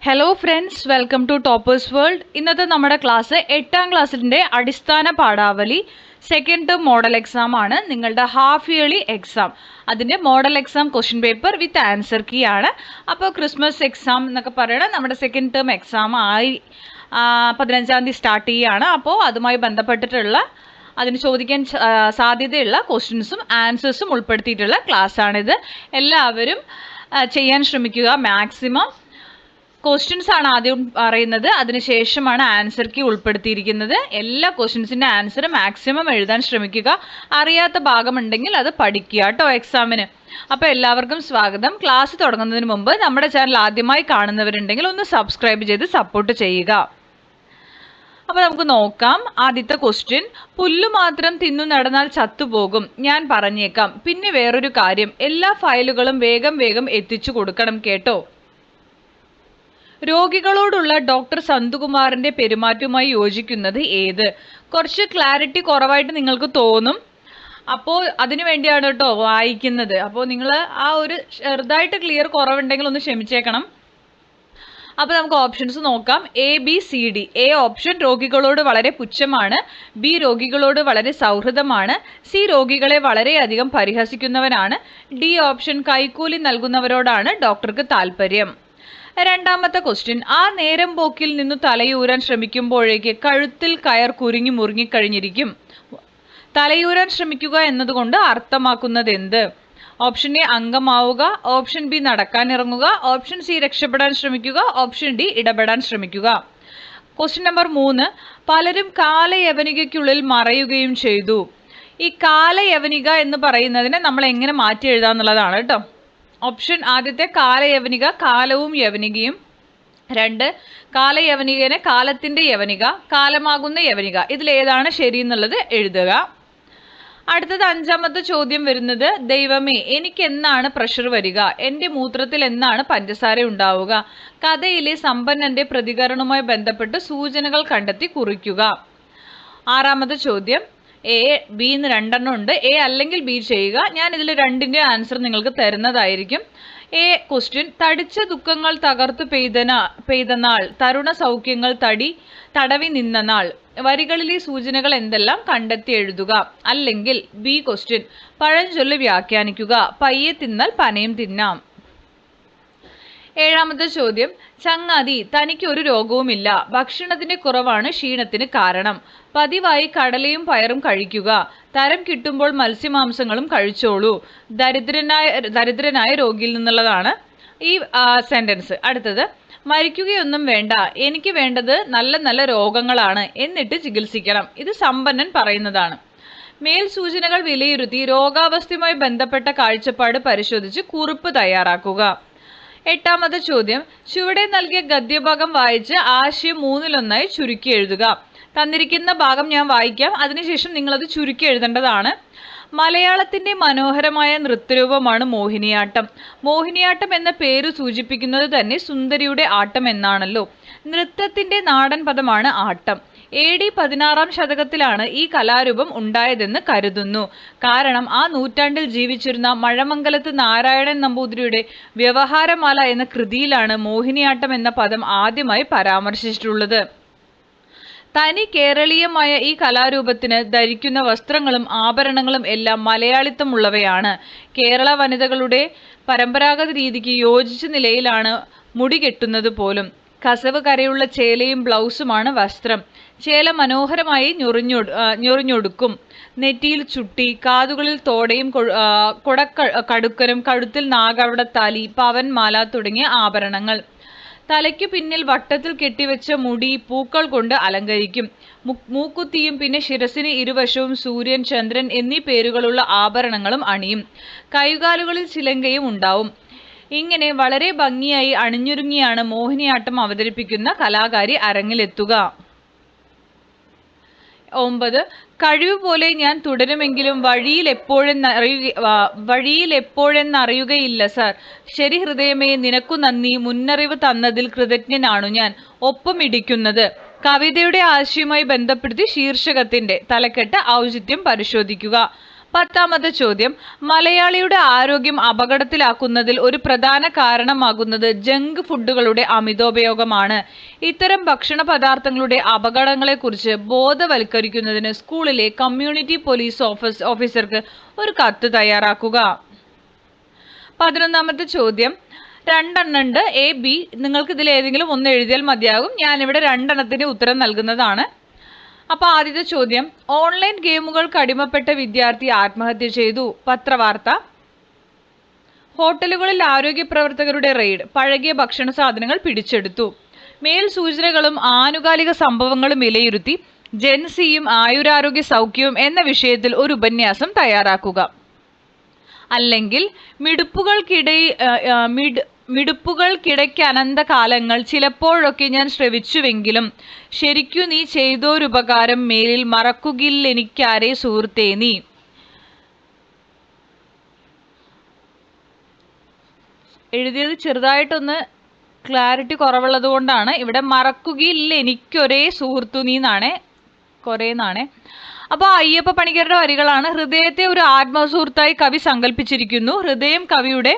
Hello friends, welcome to toppers world. ഇന്നത്തെ നമ്മുടെ class 8ാം ക്ലാസ്സിൻ്റെ അടിസ്ഥാന പാഠാവലി സെക്കൻഡ് ടേം മോഡൽ എക്സാം ആണ്. നിങ്ങളുടെ ഹാഫ് ഇയർലി എക്സാം, അതിൻ്റെ model exam question paper with answer key ആണ്. അപ്പോൾ ക്രിസ്മസ് എക്സാം എന്നൊക്കെ പറയണ നമ്മുടെ സെക്കൻഡ് ടേം എക്സാം 15-ാം തീയതി സ്റ്റാർട്ട് ചെയ്യുകയാണ്. അപ്പോൾ അതുമായി ബന്ധപ്പെട്ടിട്ടുള്ള അതിന് ചോദിക്കാൻ സാധ്യതയുള്ള ക്വസ്റ്റ്യൻസും ആൻസേഴ്സും ഉൾപ്പെടുത്തിയിട്ടുള്ള ക്ലാസ്സാണിത്. എല്ലാവരും ചെയ്യാൻ ശ്രമിക്കുക. മാക്സിമം ക്വസ്റ്റ്യൻസ് ആണ് ആദ്യം പറയുന്നത്, അതിനുശേഷമാണ് ആൻസർ കീ ഉൾപ്പെടുത്തിയിരിക്കുന്നത്. എല്ലാ ക്വസ്റ്റ്യൻസിൻ്റെ ആൻസർ മാക്സിമം എഴുതാൻ ശ്രമിക്കുക. അറിയാത്ത ഭാഗമുണ്ടെങ്കിൽ അത് പഠിക്കുക കേട്ടോ എക്സാമിന്. അപ്പോൾ എല്ലാവർക്കും സ്വാഗതം. ക്ലാസ് തുടങ്ങുന്നതിന് മുമ്പ് നമ്മുടെ ചാനൽ ആദ്യമായി കാണുന്നവരുണ്ടെങ്കിൽ ഒന്ന് സബ്സ്ക്രൈബ് ചെയ്ത് സപ്പോർട്ട് ചെയ്യുക. അപ്പോൾ നമുക്ക് നോക്കാം. ആദ്യത്തെ ക്വസ്റ്റ്യൻ: പുല്ലു മാത്രം തിന്നു നടന്നാൽ ചത്തുപോകും, ഞാൻ പറഞ്ഞേക്കാം. പിന്നെ വേറൊരു കാര്യം, എല്ലാ ഫയലുകളും വേഗം വേഗം എത്തിച്ചു കൊടുക്കണം കേട്ടോ. രോഗികളോടുള്ള ഡോക്ടർ സന്തുകുമാറിന്റെ പെരുമാറ്റവുമായി യോജിക്കുന്നത് ഏത്? കുറച്ച് ക്ലാരിറ്റി കുറവായിട്ട് നിങ്ങൾക്ക് തോന്നും, അപ്പോൾ അതിനു വേണ്ടിയാണ് കേട്ടോ വായിക്കുന്നത്. അപ്പോൾ നിങ്ങൾ ആ ഒരു ചെറുതായിട്ട് ക്ലിയർ കുറവുണ്ടെങ്കിൽ ഒന്ന് ക്ഷമിച്ചേക്കണം. അപ്പോൾ നമുക്ക് ഓപ്ഷൻസ് നോക്കാം. A, B, C, D. A option രോഗികളോട് വളരെ പുച്ഛമാണ്. ബി രോഗികളോട് വളരെ സൗഹൃദമാണ്. സി രോഗികളെ വളരെയധികം പരിഹസിക്കുന്നവനാണ്. ഡി ഓപ്ഷൻ കൈക്കൂലി നൽകുന്നവരോടാണ് ഡോക്ടർക്ക് താല്പര്യം. രണ്ടാമത്തെ ക്വസ്റ്റ്യൻ: ആ നേരം പോക്കിൽ നിന്നു തലയൂരാൻ ശ്രമിക്കുമ്പോഴേക്ക് കഴുത്തിൽ കയർ കുരുങ്ങി മുറുങ്ങിക്കഴിഞ്ഞിരിക്കും. തലയൂരാൻ ശ്രമിക്കുക എന്നതുകൊണ്ട് അർത്ഥമാക്കുന്നത് എന്ത്? ഓപ്ഷൻ എ അംഗമാവുക, ഓപ്ഷൻ ബി നടക്കാനിറങ്ങുക, ഓപ്ഷൻ സി രക്ഷപ്പെടാൻ ശ്രമിക്കുക, ഓപ്ഷൻ ഡി ഇടപെടാൻ ശ്രമിക്കുക. ക്വസ്റ്റ്യൻ നമ്പർ 3: പലരും കാലയവനികയ്ക്കുള്ളിൽ മറയുകയും ചെയ്തു. ഈ കാലയവനിക എന്ന് പറയുന്നതിനെ നമ്മൾ എങ്ങനെ മാറ്റി എഴുതാന്നുള്ളതാണ് കേട്ടോ. ഓപ്ഷൻ ആദ്യത്തെ കാലയവനിക, കാലവും യവനികയും. 2 കാലയവനികനെ കാലത്തിന്റെ യവനിക, കാലമാകുന്ന യവനിക. ഇതിലേതാണ് ശരി എന്നുള്ളത് എഴുതുക. അടുത്തത് 5ാമത്തെ ചോദ്യം വരുന്നത്: ദൈവമേ, എനിക്ക് എന്നാണ് പ്രഷർ വരിക? എൻ്റെ മൂത്രത്തിൽ എന്നാണ് പഞ്ചസാര ഉണ്ടാവുക? കഥയിലെ സമ്പന്നന്റെ പ്രതികരണവുമായി ബന്ധപ്പെട്ട് സൂചനകൾ കണ്ടെത്തി കുറിക്കുക. 6ാമത്തെ ചോദ്യം: എ, ബി എന്ന് 2 ഉണ്ട്. എ അല്ലെങ്കിൽ ബി ചെയ്യുക. ഞാൻ ഇതിൽ 2ന്റെ ആൻസർ നിങ്ങൾക്ക് തരുന്നതായിരിക്കും. എ ക്വസ്റ്റ്യൻ: തടിച്ച ദുഃഖങ്ങൾ തകർത്തു പെയ്ത നാൾ, തരുണ സൗഖ്യങ്ങൾ തടവി നിന്ന നാൾ. വരികളിലെ സൂചനകൾ എന്തെല്ലാം കണ്ടെത്തി എഴുതുക. അല്ലെങ്കിൽ ബി ക്വസ്റ്റ്യൻ: പഴഞ്ചൊല്ല് വ്യാഖ്യാനിക്കുക. പയ്യെ തിന്നാൽ പനയും തിന്നാം. 7ാമത്തെ ചോദ്യം: ചങ്ങാതി, തനിക്ക് ഒരു രോഗവുമില്ല. ഭക്ഷണത്തിന്റെ കുറവാണ് ക്ഷീണത്തിന് കാരണം. പതിവായി കടലയും പയറും കഴിക്കുക. തരം കിട്ടുമ്പോൾ മത്സ്യമാംസങ്ങളും കഴിച്ചോളൂ. ദരിദ്രനായ രോഗിയിൽ നിന്നുള്ളതാണ് ഈ സെന്റൻസ്. അടുത്തത്: മരിക്കുകയൊന്നും വേണ്ട, എനിക്ക് വേണ്ടത് നല്ല നല്ല രോഗങ്ങളാണ്, എന്നിട്ട് ചികിത്സിക്കണം. ഇത് സമ്പന്നൻ പറയുന്നതാണ്. മേൽ സൂചനകൾ വിലയിരുത്തി രോഗാവസ്ഥയുമായി ബന്ധപ്പെട്ട കാഴ്ചപ്പാട് പരിശോധിച്ച് കുറിപ്പ് തയ്യാറാക്കുക. 8ാമത്തെ ചോദ്യം: ചുവടെ നൽകിയ ഗദ്യഭാഗം വായിച്ച് ആശയം 3-1 ചുരുക്കി എഴുതുക. തന്നിരിക്കുന്ന ഭാഗം ഞാൻ വായിക്കാം, അതിനുശേഷം നിങ്ങളത് ചുരുക്കി എഴുതേണ്ടതാണ്. മലയാളത്തിന്റെ മനോഹരമായ നൃത്തരൂപമാണ് മോഹിനിയാട്ടം. മോഹിനിയാട്ടം എന്ന പേര് സൂചിപ്പിക്കുന്നത് തന്നെ സുന്ദരിയുടെ ആട്ടം എന്നാണല്ലോ. നൃത്തത്തിന്റെ നാടൻ പദമാണ് ആട്ടം. AD 16-ാം ശതകത്തിലാണ് ഈ കലാരൂപം ഉണ്ടായതെന്ന് കരുതുന്നു. കാരണം ആ നൂറ്റാണ്ടിൽ ജീവിച്ചിരുന്ന മഴമംഗലത്ത് നാരായണൻ നമ്പൂതിരിയുടെ വ്യവഹാരമാല എന്ന കൃതിയിലാണ് മോഹിനിയാട്ടം എന്ന പദം ആദ്യമായി പരാമർശിച്ചിട്ടുള്ളത്. തനി കേരളീയമായ ഈ കലാരൂപത്തിന് ധരിക്കുന്ന വസ്ത്രങ്ങളും ആഭരണങ്ങളും എല്ലാം മലയാളിത്തമുള്ളവയാണ്. കേരള വനിതകളുടെ പരമ്പരാഗത രീതിക്ക് യോജിച്ച നിലയിലാണ് മുടി കെട്ടുന്നത് പോലും. കസവ് കരയുള്ള ചേലയും ബ്ലൗസുമാണ് വസ്ത്രം. ചേല മനോഹരമായി ഞൊറിഞ്ഞൊടുക്കും. നെറ്റിയിൽ ചുട്ടി, കാതുകളിൽ തോടയും കടുക്കനും, കഴുത്തിൽ നാഗവടത്താലി, പവൻ മാല തുടങ്ങിയ ആഭരണങ്ങൾ. തലയ്ക്കു പിന്നിൽ വട്ടത്തിൽ കെട്ടിവെച്ച മുടി പൂക്കൾ കൊണ്ട് അലങ്കരിക്കും. മൂക്കുത്തിയും പിന്നെ ശിരസിന് ഇരുവശവും സൂര്യൻ, ചന്ദ്രൻ എന്നീ പേരുകളുള്ള ആഭരണങ്ങളും അണിയും. കൈകാലുകളിൽ ചിലങ്കയും ഉണ്ടാവും. ഇങ്ങനെ വളരെ ഭംഗിയായി അണിഞ്ഞൊരുങ്ങിയാണ് മോഹിനിയാട്ടം അവതരിപ്പിക്കുന്ന കലാകാരി അരങ്ങിലെത്തുക. 9 കഴിവ് പോലെ ഞാൻ തുടരുമെങ്കിലും വഴിയിൽ എപ്പോഴെന്നറിയുകയില്ല സർ. ശരി ഹൃദയമേ, നിനക്കു നന്ദി. മുന്നറിവ് തന്നതിൽ കൃതജ്ഞനാണു ഞാൻ. ഒപ്പം ഇടിക്കുന്നത്. കവിതയുടെ ആശയവുമായി ബന്ധപ്പെടുത്തി ശീർഷകത്തിന്റെ തലക്കെട്ട് ഔചിത്യം പരിശോധിക്കുക. 10ാമത്തെ ചോദ്യം, മലയാളിയുടെ ആരോഗ്യം അപകടത്തിലാക്കുന്നതിൽ ഒരു പ്രധാന കാരണമാകുന്നത് ജങ്ക് ഫുഡുകളുടെ അമിതോപയോഗമാണ്. ഇത്തരം ഭക്ഷണ പദാർത്ഥങ്ങളുടെ അപകടങ്ങളെക്കുറിച്ച് ബോധവൽക്കരിക്കുന്നതിന് സ്കൂളിലെ കമ്മ്യൂണിറ്റി പോലീസ് ഓഫീസർക്ക് ഒരു കത്ത് തയ്യാറാക്കുക. 11ാമത്തെ ചോദ്യം, രണ്ടെണ്ണം ഉണ്ട്, എ ബി. നിങ്ങൾക്ക് ഇതിൽ ഏതെങ്കിലും ഒന്ന് എഴുതിയാൽ മതിയാകും. ഞാനിവിടെ രണ്ടെണ്ണത്തിന് ഉത്തരം നൽകുന്നതാണ്. അപ്പോൾ ആദ്യത്തെ ചോദ്യം, ഓൺലൈൻ ഗെയിമുകൾക്ക് അടിമപ്പെട്ട വിദ്യാർത്ഥി ആത്മഹത്യ ചെയ്തു. പത്രവാർത്ത. ഹോട്ടലുകളിൽ ആരോഗ്യ പ്രവർത്തകരുടെ റെയ്ഡ്, പഴകിയ ഭക്ഷണ സാധനങ്ങൾ പിടിച്ചെടുത്തു. മേൽ സൂചനകളും ആനുകാലിക സംഭവങ്ങളും വിലയിരുത്തി ജെൻസിയും ആയുരാരോഗ്യ സൗഖ്യവും എന്ന വിഷയത്തിൽ ഒരു ഉപന്യാസം തയ്യാറാക്കുക. അല്ലെങ്കിൽ മിടുപ്പുകൾക്കിടയ്ക്ക് അനന്തകാലങ്ങൾ ചിലപ്പോഴൊക്കെ ഞാൻ ശ്രവിച്ചുവെങ്കിലും ശരിക്കു നീ ചെയ്തോരുപകാരം മേലിൽ മറക്കുകില്ലെനിക്കാരെ സുഹൃത്തേ നീ. എഴുതിയത് ചെറുതായിട്ടൊന്ന് ക്ലാരിറ്റി കുറവുള്ളത് കൊണ്ടാണ് ഇവിടെ മറക്കുകില്ലെനിക്കൊരേ സുഹൃത്തു നീ എന്നാണ്, കുറേ എന്നാണ്. അപ്പോൾ അയ്യപ്പ പണിക്കരുടെ വരികളാണ്. ഹൃദയത്തെ ഒരു ആത്മസുഹൃത്തായി കവി സങ്കല്പിച്ചിരിക്കുന്നു. ഹൃദയം കവിയുടെ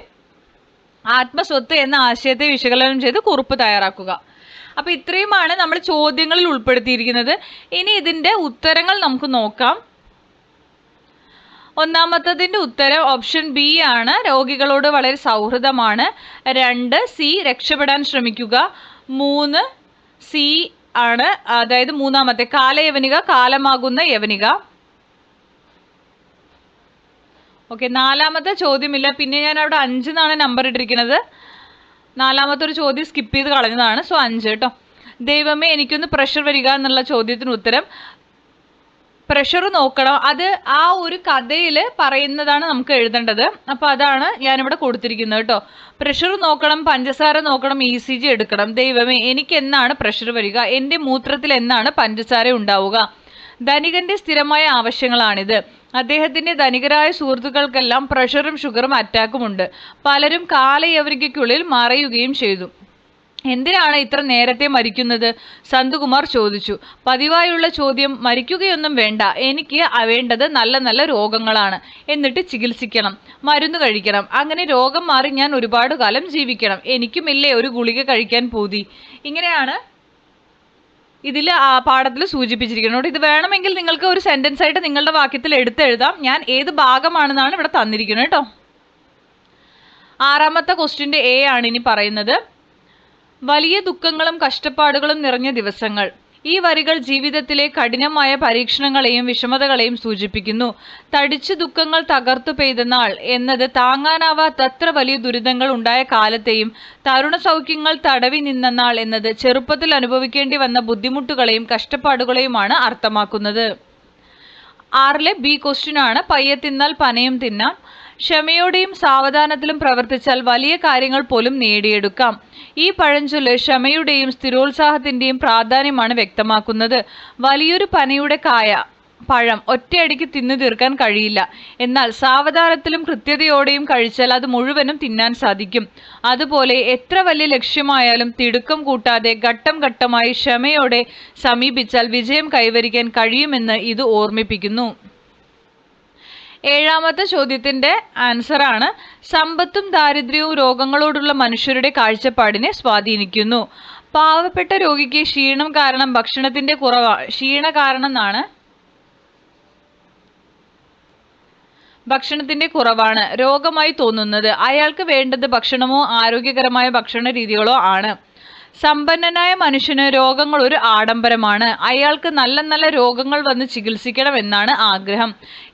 ആത്മസ്വത്ത് എന്ന ആശയത്തെ വിശകലനം ചെയ്ത് കുറിപ്പ് തയ്യാറാക്കുക. അപ്പോൾ ഇത്രയുമാണ് നമ്മൾ ചോദ്യങ്ങളിൽ ഉൾപ്പെടുത്തിയിരിക്കുന്നത്. ഇനി ഇതിൻ്റെ ഉത്തരങ്ങൾ നമുക്ക് നോക്കാം. ഒന്നാമത്തതിൻ്റെ ഉത്തരം ഓപ്ഷൻ ബി ആണ്, രോഗികളോട് വളരെ സൗഹൃദമാണ്. 2 സി, രക്ഷപ്പെടാൻ ശ്രമിക്കുക. 3 സി ആണ്, അതായത് മൂന്നാമത്തെ കാലയവനിക, കാലമാകുന്ന യവനിക. ഓക്കെ, 4ാമത്തെ ചോദ്യമില്ല. പിന്നെ ഞാൻ അവിടെ 5 എന്നാണ് നമ്പർ ഇട്ടിരിക്കുന്നത്. 4ാമത്തെ ഒരു ചോദ്യം സ്കിപ്പ് ചെയ്ത് കളഞ്ഞതാണ്. സോ 5 കേട്ടോ. ദൈവമേ എനിക്കൊന്ന് പ്രഷർ വരിക എന്നുള്ള ചോദ്യത്തിന് ഉത്തരം പ്രഷർ നോക്കണം. അത് ആ ഒരു കഥയിൽ പറയുന്നതാണ് നമുക്ക് എഴുതേണ്ടത്. അപ്പോൾ അതാണ് ഞാനിവിടെ കൊടുത്തിരിക്കുന്നത് കേട്ടോ. പ്രഷർ നോക്കണം, പഞ്ചസാര നോക്കണം, ECG എടുക്കണം. ദൈവമേ എനിക്ക് എന്നാണ് പ്രഷർ വരിക, എൻ്റെ മൂത്രത്തിൽ എന്നാണ് പഞ്ചസാര ഉണ്ടാവുക. ധനികന്റെ സ്ഥിരമായ ആവശ്യങ്ങളാണിത്. അദ്ദേഹത്തിന്റെ ധനികരായ സുഹൃത്തുക്കൾക്കെല്ലാം പ്രഷറും ഷുഗറും അറ്റാക്കും ഉണ്ട്. പലരും കാലയവനികയ്ക്കുള്ളിൽ മറയുകയും ചെയ്തു. എന്തിനാണ് ഇത്ര നേരത്തെ മരിക്കുന്നത്? സന്തുകുമാർ ചോദിച്ചു. പതിവായുള്ള ചോദ്യം. മരിക്കുകയൊന്നും വേണ്ട, എനിക്ക് വേണ്ടത് നല്ല നല്ല രോഗങ്ങളാണ്. എന്നിട്ട് ചികിത്സിക്കണം, മരുന്ന് കഴിക്കണം. അങ്ങനെ രോഗം മാറി ഞാൻ ഒരുപാട് കാലം ജീവിക്കണം. എനിക്കുമില്ലേ ഒരു ഗുളിക കഴിക്കാൻ പൂതി. ഇങ്ങനെയാണ് ഇതിൽ പാഠത്തിൽ സൂചിപ്പിച്ചിരിക്കുന്നത്. ഇത് വേണമെങ്കിൽ നിങ്ങൾക്ക് ഒരു സെന്റൻസ് ആയിട്ട് നിങ്ങളുടെ വാക്യത്തിൽ എടുത്തെഴുതാം. ഞാൻ ഏത് ഭാഗമാണെന്നാണ് ഇവിടെ തന്നിരിക്കുന്നത് കേട്ടോ. 6ാമത്തെ ക്വസ്റ്റ്യൻ്റെ എ ആണ് ഇനി പറയുന്നത്. വലിയ ദുഃഖങ്ങളും കഷ്ടപ്പാടുകളും നിറഞ്ഞ ദിവസങ്ങൾ. ഈ വരികൾ ജീവിതത്തിലെ കഠിനമായ പരീക്ഷണങ്ങളെയും വിഷമതകളെയും സൂചിപ്പിക്കുന്നു. തടിച്ചു ദുഃഖങ്ങൾ തകർത്തു പെയ്ത നാൾ എന്നത് താങ്ങാനാവാത്തത്ര വലിയ ദുരിതങ്ങൾ ഉണ്ടായ കാലത്തെയും തരുണ സൗഖ്യങ്ങൾ തടവി നിന്ന നാൾ എന്നത് ചെറുപ്പത്തിൽ അനുഭവിക്കേണ്ടി വന്ന ബുദ്ധിമുട്ടുകളെയും കഷ്ടപ്പാടുകളെയുമാണ് അർത്ഥമാക്കുന്നത്. 6ലെ ബി ക്വസ്റ്റ്യൻ ആണ്. പയ്യെ തിന്നാൽ പനയും തിന്നാം. ക്ഷമയോടെയും സാവധാനത്തിലും പ്രവർത്തിച്ചാൽ വലിയ കാര്യങ്ങൾ പോലും നേടിയെടുക്കാം. ഈ പഴഞ്ചൊല്ല് ക്ഷമയുടെയും സ്ഥിരോത്സാഹത്തിന്റെയും പ്രാധാന്യമാണ് വ്യക്തമാക്കുന്നത്. വലിയൊരു പനയുടെ പഴം ഒറ്റയടിക്ക് തിന്നു തീർക്കാൻ കഴിയില്ല. എന്നാൽ സാവധാനത്തിലും കൃത്യതയോടെയും കഴിച്ചാൽ അത് മുഴുവനും തിന്നാൻ സാധിക്കും. അതുപോലെ എത്ര വലിയ ലക്ഷ്യമായാലും തിടുക്കം കൂട്ടാതെ ഘട്ടം ഘട്ടമായി ക്ഷമയോടെ സമീപിച്ചാൽ വിജയം കൈവരിക്കാൻ കഴിയുമെന്ന് ഇത് ഓർമ്മിപ്പിക്കുന്നു. 7ാമത്തെ ചോദ്യത്തിന്റെ ആൻസർ ആണ്. സമ്പത്തും ദാരിദ്ര്യവും രോഗങ്ങളോടുള്ള മനുഷ്യരുടെ കാഴ്ചപ്പാടിനെ സ്വാധീനിക്കുന്നു. പാവപ്പെട്ട രോഗിക്ക് ക്ഷീണം കാരണം ഭക്ഷണത്തിന്റെ ഭക്ഷണത്തിന്റെ കുറവാണ് രോഗമായി തോന്നുന്നത്. അയാൾക്ക് വേണ്ടത് ഭക്ഷണമോ ആരോഗ്യകരമായ ഭക്ഷണ രീതികളോ ആണ്. സമ്പന്നനായ മനുഷ്യന് രോഗങ്ങൾ ഒരു ആഡംബരമാണ്. അയാൾക്ക് നല്ല നല്ല രോഗങ്ങൾ വന്ന് ചികിത്സിക്കണമെന്നാണ് ആഗ്രഹം.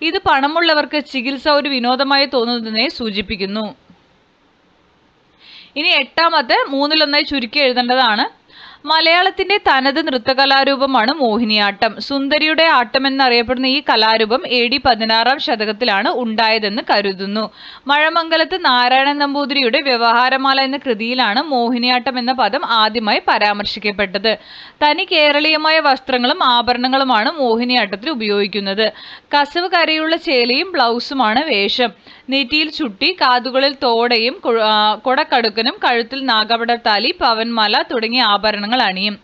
ഇത് പണമുള്ളവർക്ക് ചികിത്സ ഒരു വിനോദമായി തോന്നുന്നതിനെ സൂചിപ്പിക്കുന്നു. ഇനി 8ാമത്തെ 3-1 ചുരുക്കി എഴുതേണ്ടതാണ്. മലയാളത്തിന്റെ തനത് നൃത്തകലാരൂപമാണ് മോഹിനിയാട്ടം. സുന്ദരിയുടെ ആട്ടം എന്നറിയപ്പെടുന്ന ഈ കലാരൂപം AD 16ാം ശതകത്തിലാണ് ഉണ്ടായതെന്ന് കരുതുന്നു. മഴമംഗലത്ത് നാരായണൻ നമ്പൂതിരിയുടെ വ്യവഹാരമാല എന്ന കൃതിയിലാണ് മോഹിനിയാട്ടം എന്ന പദം ആദ്യമായി പരാമർശിക്കപ്പെട്ടത്. തനി കേരളീയമായ വസ്ത്രങ്ങളും ആഭരണങ്ങളുമാണ് മോഹിനിയാട്ടത്തിൽ ഉപയോഗിക്കുന്നത്. കസവ് കരയുള്ള ചേലയും ബ്ലൗസുമാണ് വേഷം. നെറ്റിയിൽ ചുട്ടി, കാതുകളിൽ തോടയും കൊടക്കടുക്കനും, കഴുത്തിൽ നാഗപടത്താലി, പവൻമാല തുടങ്ങിയ ആഭരണങ്ങൾ അണിയും.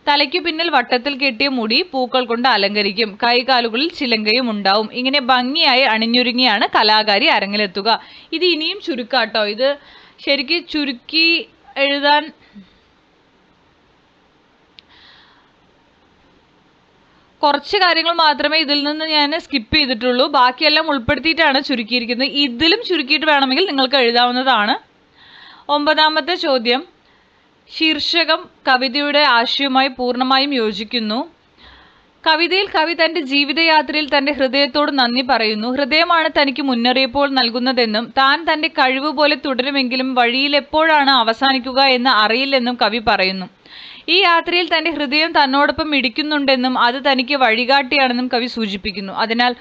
തലയ്ക്കു പിന്നിൽ വട്ടത്തിൽ കെട്ടിയ മുടി പൂക്കൾ കൊണ്ട് അലങ്കരിക്കും. കൈകാലുകളിൽ ചിലങ്കയും ഉണ്ടാവും. ഇങ്ങനെ ഭംഗിയായി അണിഞ്ഞൊരുങ്ങിയാണ് കലാകാരി അരങ്ങിലെത്തുക. ഇത് ഇനിയും ചുരുക്കാട്ടോ. ഇത് ശരിക്ക് ചുരുക്കി എഴുതാൻ കുറച്ച് കാര്യങ്ങൾ മാത്രമേ ഇതിൽ നിന്ന് ഞാൻ സ്കിപ്പ് ചെയ്തിട്ടുള്ളൂ. ബാക്കിയെല്ലാം ഉൾപ്പെടുത്തിയിട്ടാണ് ചുരുക്കിയിരിക്കുന്നത്. ഇതിലും ചുരുക്കിയിട്ട് വേണമെങ്കിൽ നിങ്ങൾക്ക് എഴുതാവുന്നതാണ്. 9ാമത്തെ ചോദ്യം. ശീർഷകം കവിതയുടെ ആശയവുമായി പൂർണ്ണമായും യോജിക്കുന്നു. കവിതയിൽ കവി തന്റെ ജീവിതയാത്രയിൽ തന്റെ ഹൃദയത്തോട് നന്ദി പറയുന്നു. ഹൃദയമാണ് തനിക്ക് മുന്നറിയിപ്പുകൾ നൽകുന്നതെന്നും താൻ തന്റെ കഴിവ് പോലെ തുടരുമെങ്കിലും വഴിയിൽ എപ്പോഴാണ് അവസാനിക്കുക എന്ന് അറിയില്ലെന്നും കവി പറയുന്നു. ഈ യാത്രയിൽ തന്റെ ഹൃദയം തന്നോടൊപ്പം ഇടിക്കുന്നുണ്ടെന്നും അത് തനിക്ക് വഴികാട്ടിയാണെന്നും കവി സൂചിപ്പിക്കുന്നു. അതിനാൽ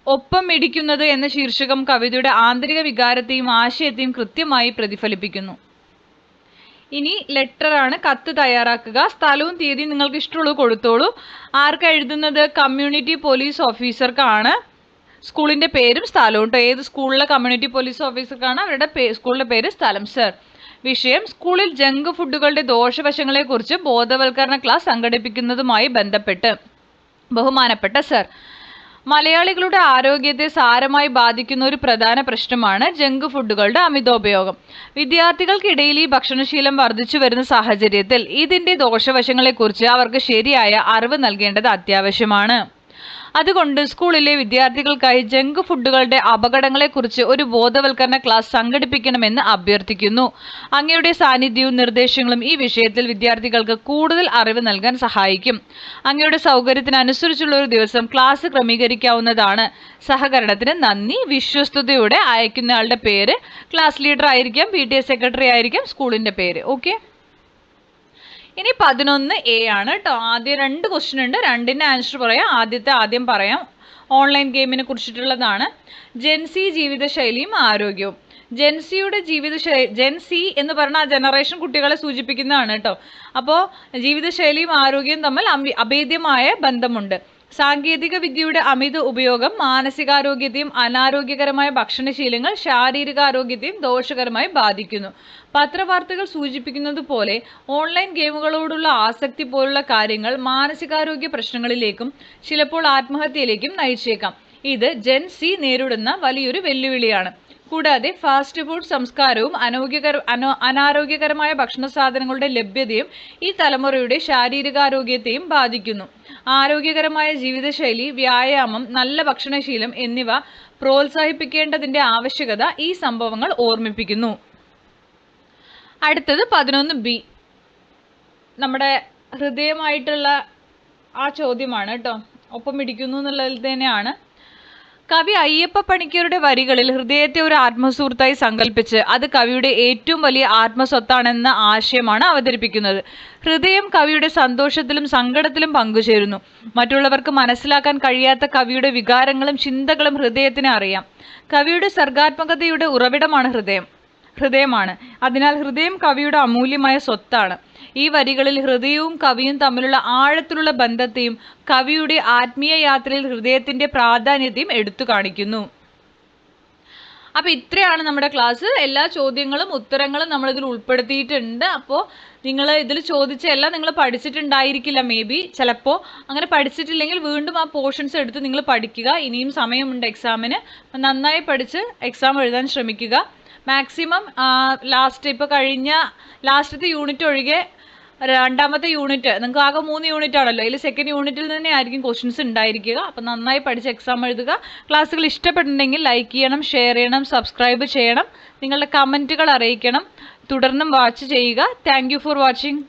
ഒപ്പം ഇടിക്കുന്നത് എന്ന ശീർഷകം കവിതയുടെ ആന്തരിക വികാരത്തെയും ആശയത്തെയും കൃത്യമായി പ്രതിഫലിപ്പിക്കുന്നു. ഇനി ലെറ്ററാണ്. കത്ത് തയ്യാറാക്കുക. സ്ഥലവും തീയതിയും നിങ്ങൾക്ക് ഇഷ്ടമുള്ളത് കൊടുത്തോളൂ. ആർക്കാ എഴുതുന്നത്? കമ്മ്യൂണിറ്റി പോലീസ് ഓഫീസർക്കാണ്. സ്കൂളിന്റെ പേരും സ്ഥലവും കേട്ടോ. ഏത് സ്കൂളിലെ കമ്മ്യൂണിറ്റി പോലീസ് ഓഫീസർക്കാണ് അവരുടെ സ്കൂളിന്റെ പേര്, സ്ഥലം. സർ. വിഷയം സ്കൂളിൽ ജങ്ക് ഫുഡുകളുടെ ദോഷവശങ്ങളെക്കുറിച്ച് ബോധവൽക്കരണ ക്ലാസ് സംഘടിപ്പിക്കുന്നതുമായി ബന്ധപ്പെട്ട്. ബഹുമാനപ്പെട്ട സർ, മലയാളികളുടെ ആരോഗ്യത്തെ സാരമായി ബാധിക്കുന്ന ഒരു പ്രധാന പ്രശ്നമാണ് ജങ്ക് ഫുഡുകളുടെ അമിതോപയോഗം. വിദ്യാർത്ഥികൾക്കിടയിൽ ഈ ഭക്ഷണശീലം വർദ്ധിച്ചു വരുന്ന സാഹചര്യത്തിൽ ഇതിന്റെ ദോഷവശങ്ങളെക്കുറിച്ച് അവർക്ക് ശരിയായ അറിവ് നൽകേണ്ടത് അത്യാവശ്യമാണ്. അതുകൊണ്ട് സ്കൂളിലെ വിദ്യാർത്ഥികൾക്കായി ജങ്ക് ഫുഡുകളുടെ അപകടങ്ങളെക്കുറിച്ച് ഒരു ബോധവൽക്കരണ ക്ലാസ് സംഘടിപ്പിക്കണമെന്ന് അഭ്യർത്ഥിക്കുന്നു. അങ്ങയുടെ സാന്നിധ്യവും നിർദ്ദേശങ്ങളും ഈ വിഷയത്തിൽ വിദ്യാർത്ഥികൾക്ക് കൂടുതൽ അറിവ് നൽകാൻ സഹായിക്കും. അങ്ങയുടെ സൗകര്യത്തിനനുസരിച്ചുള്ള ഒരു ദിവസം ക്ലാസ് ക്രമീകരിക്കാവുന്നതാണ്. സഹകരണത്തിന് നന്ദി. വിശ്വസ്തയോടെ അയക്കുന്നയാളുടെ പേര്, ക്ലാസ് ലീഡർ ആയിരിക്കാം, PTA സെക്രട്ടറി ആയിരിക്കാം, സ്കൂളിന്റെ പേര്. ഓക്കെ. ഇനി 11A ആണ് കേട്ടോ. ആദ്യം 2 ക്വസ്റ്റ്യൻ ഉണ്ട്. 2ന്റെ ആൻസർ പറയാം. ആദ്യം പറയാം. ഓൺലൈൻ ഗെയിമിനെ കുറിച്ചിട്ടുള്ളതാണ്. ജെൻസി ജീവിതശൈലിയും ആരോഗ്യവും. ജെൻസിയുടെ ജെൻസി എന്ന് പറഞ്ഞാൽ ജനറേഷൻ കുട്ടികളെ സൂചിപ്പിക്കുന്നതാണ് കേട്ടോ. അപ്പോൾ ജീവിതശൈലിയും ആരോഗ്യവും തമ്മിൽ അഭേദ്യമായ ബന്ധമുണ്ട്. സാങ്കേതിക വിദ്യയുടെ അമിത ഉപയോഗം മാനസികാരോഗ്യത്തെയും അനാരോഗ്യകരമായ ഭക്ഷണശീലങ്ങൾ ശാരീരികാരോഗ്യത്തെയും ദോഷകരമായി ബാധിക്കുന്നു. പത്രവാർത്തകൾ സൂചിപ്പിക്കുന്നത് പോലെ ഓൺലൈൻ ഗെയിമുകളോടുള്ള ആസക്തി പോലുള്ള കാര്യങ്ങൾ മാനസികാരോഗ്യ പ്രശ്നങ്ങളിലേക്കും ചിലപ്പോൾ ആത്മഹത്യയിലേക്കും നയിച്ചേക്കാം. ഇത് ജെൻ സി നേരിടുന്ന വലിയൊരു വെല്ലുവിളിയാണ്. കൂടാതെ ഫാസ്റ്റ് ഫുഡ് സംസ്കാരവും അനാരോഗ്യകരമായ ഭക്ഷണ സാധനങ്ങളുടെ ലഭ്യതയും ഈ തലമുറയുടെ ശാരീരികാരോഗ്യത്തെയും ബാധിക്കുന്നു. ആരോഗ്യകരമായ ജീവിതശൈലി, വ്യായാമം, നല്ല ഭക്ഷണശീലം എന്നിവ പ്രോത്സാഹിപ്പിക്കേണ്ടതിന്റെ ആവശ്യകത ഈ സംഭവങ്ങൾ ഓർമ്മിപ്പിക്കുന്നു. അടുത്തത് 11B. നമ്മുടെ ഹൃദയമായിട്ടുള്ള ആ ചോദ്യമാണ് കേട്ടോ. ഒപ്പം ഇടിക്കുന്നു എന്നുള്ളതിൽ തന്നെയാണ്. കവി അയ്യപ്പ പണിക്കരുടെ വരികളിൽ ഹൃദയത്തെ ഒരു ആത്മസുഹൃത്തായി സങ്കല്പിച്ച് അത് കവിയുടെ ഏറ്റവും വലിയ ആത്മസ്വത്താണെന്ന ആശയമാണ് അവതരിപ്പിക്കുന്നത്. ഹൃദയം കവിയുടെ സന്തോഷത്തിലും സങ്കടത്തിലും പങ്കുചേരുന്നു. മറ്റുള്ളവർക്ക് മനസ്സിലാക്കാൻ കഴിയാത്ത കവിയുടെ വികാരങ്ങളും ചിന്തകളും ഹൃദയത്തിന് അറിയാം. കവിയുടെ സർഗാത്മകതയുടെ ഉറവിടമാണ് ഹൃദയമാണ്. അതിനാൽ ഹൃദയം കവിയുടെ അമൂല്യമായ സ്വത്താണ്. ഈ വരികളിൽ ഹൃദയവും കവിയും തമ്മിലുള്ള ആഴത്തിലുള്ള ബന്ധത്തെയും കവിയുടെ ആത്മീയ യാത്രയിൽ ഹൃദയത്തിന്റെ പ്രാധാന്യത്തെയും എടുത്തു കാണിക്കുന്നു. അപ്പൊ ഇത്രയാണ് നമ്മുടെ ക്ലാസ്. എല്ലാ ചോദ്യങ്ങളും ഉത്തരങ്ങളും നമ്മൾ ഇതിൽ ഉൾപ്പെടുത്തിയിട്ടുണ്ട്. അപ്പോൾ നിങ്ങൾ ഇതിൽ ചോദിച്ച എല്ലാം നിങ്ങൾ പഠിച്ചിട്ടുണ്ടായിരിക്കില്ല. മേ ബി ചിലപ്പോൾ അങ്ങനെ പഠിച്ചിട്ടില്ലെങ്കിൽ വീണ്ടും ആ പോർഷൻസ് എടുത്ത് നിങ്ങൾ പഠിക്കുക. ഇനിയും സമയമുണ്ട് എക്സാമിന്. നന്നായി പഠിച്ച് എക്സാം എഴുതാൻ ശ്രമിക്കുക. മാക്സിമം ഇപ്പോൾ കഴിഞ്ഞ ലാസ്റ്റത്തെ യൂണിറ്റ് ഒഴികെ രണ്ടാമത്തെ യൂണിറ്റ്, നിങ്ങൾക്ക് ആകെ 3 യൂണിറ്റ് ആണല്ലോ, അതിൽ സെക്കൻഡ് യൂണിറ്റിൽ തന്നെ ആയിരിക്കും ക്വസ്റ്റ്യൻസ് ഉണ്ടായിരിക്കുക. അപ്പം നന്നായി പഠിച്ച് എക്സാം എഴുതുക. ക്ലാസ്സുകൾ ഇഷ്ടപ്പെട്ടിട്ടുണ്ടെങ്കിൽ ലൈക്ക് ചെയ്യണം, ഷെയർ ചെയ്യണം, സബ്സ്ക്രൈബ് ചെയ്യണം, നിങ്ങളുടെ കമൻറ്റുകൾ അറിയിക്കണം. തുടർന്നും വാച്ച് ചെയ്യുക. Thank you for watching.